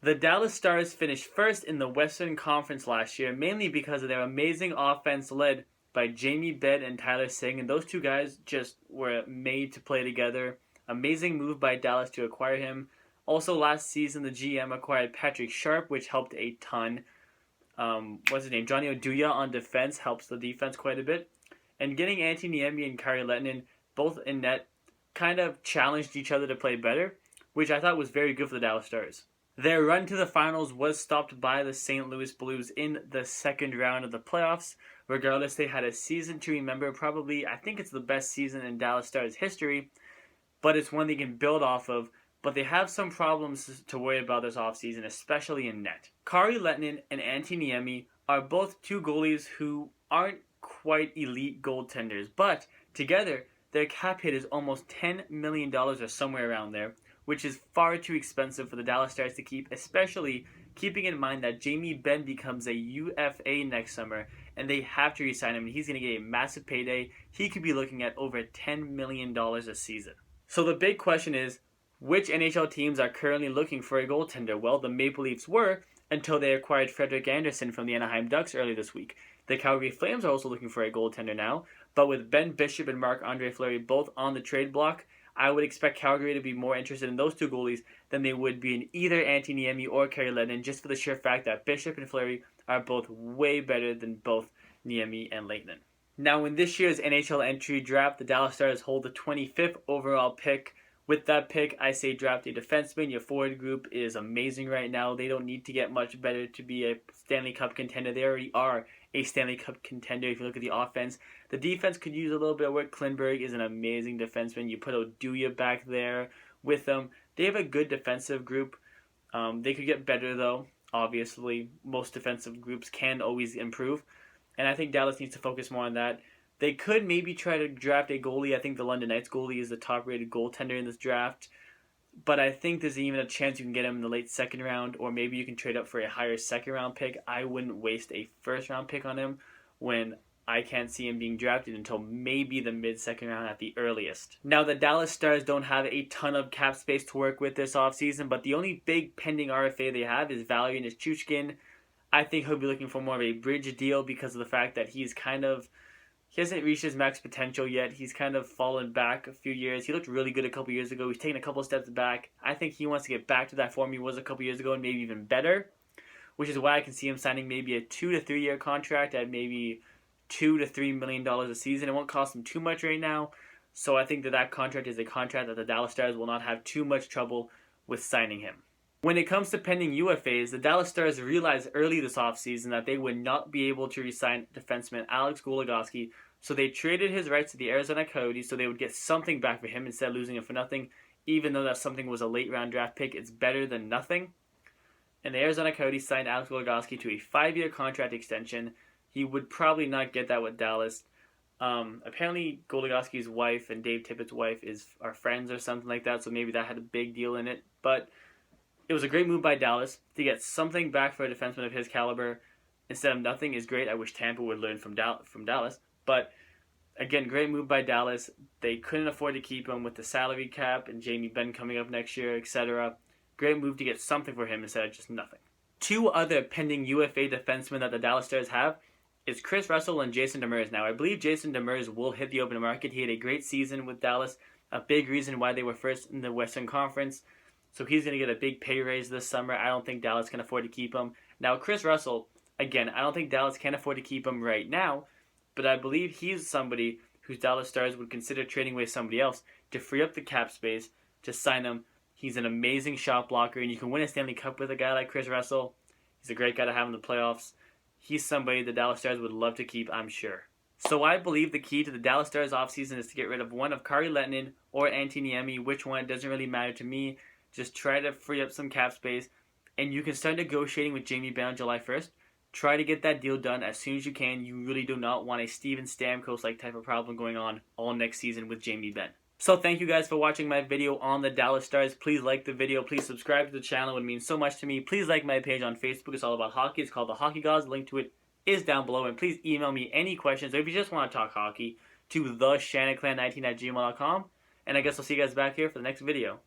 The Dallas Stars finished first in the Western Conference last year, mainly because of their amazing offense led by Jamie Benn and Tyler Singh, and those two guys just were made to play together. Amazing move by Dallas to acquire him. Also, last season, the GM acquired Patrick Sharp, which helped a ton. What's his name? Johnny Oduya on defense helps the defense quite a bit. And getting Antti Niemi and Kari Lehtinen both in net kind of challenged each other to play better, which I thought was very good for the Dallas Stars. Their run to the finals was stopped by the St. Louis Blues in the second round of the playoffs. Regardless, they had a season to remember. Probably, I think it's the best season in Dallas Stars history, but it's one they can build off of. But they have some problems to worry about this offseason, especially in net. Kari Lehtinen and Antti Niemi are both two goalies who aren't quite elite goaltenders, but together their cap hit is almost $10 million or somewhere around there, which is far too expensive for the Dallas Stars to keep, especially keeping in mind that Jamie Benn becomes a UFA next summer, and they have to re-sign him, and he's going to get a massive payday. He could be looking at over $10 million a season. So the big question is, which NHL teams are currently looking for a goaltender? Well, the Maple Leafs were, until they acquired Frederik Andersen from the Anaheim Ducks earlier this week. The Calgary Flames are also looking for a goaltender now, but with Ben Bishop and Marc-Andre Fleury both on the trade block, I would expect Calgary to be more interested in those two goalies than they would be in either Antti Niemi or Kari Lehtinen, just for the sheer fact that Bishop and Fleury are both way better than both Niemi and Lehtinen. Now, in this year's NHL entry draft, the Dallas Stars hold the 25th overall pick. With that pick, I say draft a defenseman. Your forward group is amazing right now. They don't need to get much better to be a Stanley Cup contender. They already are a Stanley Cup contender if you look at the offense. The defense could use a little bit of work. Klingberg is an amazing defenseman. You put Oduya back there with them. They have a good defensive group. They could get better, though. Obviously, most defensive groups can always improve. And I think Dallas needs to focus more on that. They could maybe try to draft a goalie. I think the London Knights goalie is the top-rated goaltender in this draft. But I think there's even a chance you can get him in the late second round, or maybe you can trade up for a higher second-round pick. I wouldn't waste a first-round pick on him when I can't see him being drafted until maybe the mid-second round at the earliest. Now, the Dallas Stars don't have a ton of cap space to work with this offseason, but the only big pending RFA they have is Valeri Nichushkin. I think he'll be looking for more of a bridge deal because of the fact that he hasn't reached his max potential yet. He's kind of fallen back a few years. He looked really good a couple years ago. He's taken a couple steps back. I think he wants to get back to that form he was a couple years ago and maybe even better, which is why I can see him signing maybe a 2 to 3 year contract at maybe $2 to $3 million a season. It won't cost him too much right now, so I think that contract is a contract that the Dallas Stars will not have too much trouble with signing him. When it comes to pending UFAs, the Dallas Stars realized early this offseason that they would not be able to re-sign defenseman Alex Goligoski, so they traded his rights to the Arizona Coyotes so they would get something back for him instead of losing him for nothing. Even though that something was a late-round draft pick, it's better than nothing. And the Arizona Coyotes signed Alex Goligoski to a 5-year contract extension. He would probably not get that with Dallas. Apparently, Goligoski's wife and Dave Tippett's wife are friends or something like that, so maybe that had a big deal in it. But it was a great move by Dallas to get something back for a defenseman of his caliber instead of nothing is great. I wish Tampa would learn from Dallas. But again, great move by Dallas. They couldn't afford to keep him with the salary cap and Jamie Benn coming up next year, etc. Great move to get something for him instead of just nothing. Two other pending UFA defensemen that the Dallas Stars have is Chris Russell and Jason Demers. Now, I believe Jason Demers will hit the open market. He had a great season with Dallas, a big reason why they were first in the Western Conference. So he's going to get a big pay raise this summer. I don't think Dallas can afford to keep him. Now, Chris Russell, again, I don't think Dallas can afford to keep him right now, but I believe he's somebody whose Dallas Stars would consider trading away somebody else to free up the cap space to sign him. He's an amazing shot blocker, and you can win a Stanley Cup with a guy like Chris Russell. He's a great guy to have in the playoffs. He's somebody the Dallas Stars would love to keep, I'm sure. So I believe the key to the Dallas Stars offseason is to get rid of one of Kari Lehtinen or Antti Niemi. Which one, doesn't really matter to me. Just try to free up some cap space, and you can start negotiating with Jamie Benn on July 1st. Try to get that deal done as soon as you can. You really do not want a Steven Stamkos-like type of problem going on all next season with Jamie Benn. So thank you guys for watching my video on the Dallas Stars. Please like the video. Please subscribe to the channel. It means so much to me. Please like my page on Facebook. It's all about hockey. It's called The Hockey Gods. The link to it is down below. And please email me any questions, or if you just want to talk hockey, to theshannonclan19@gmail.com. And I guess I'll see you guys back here for the next video.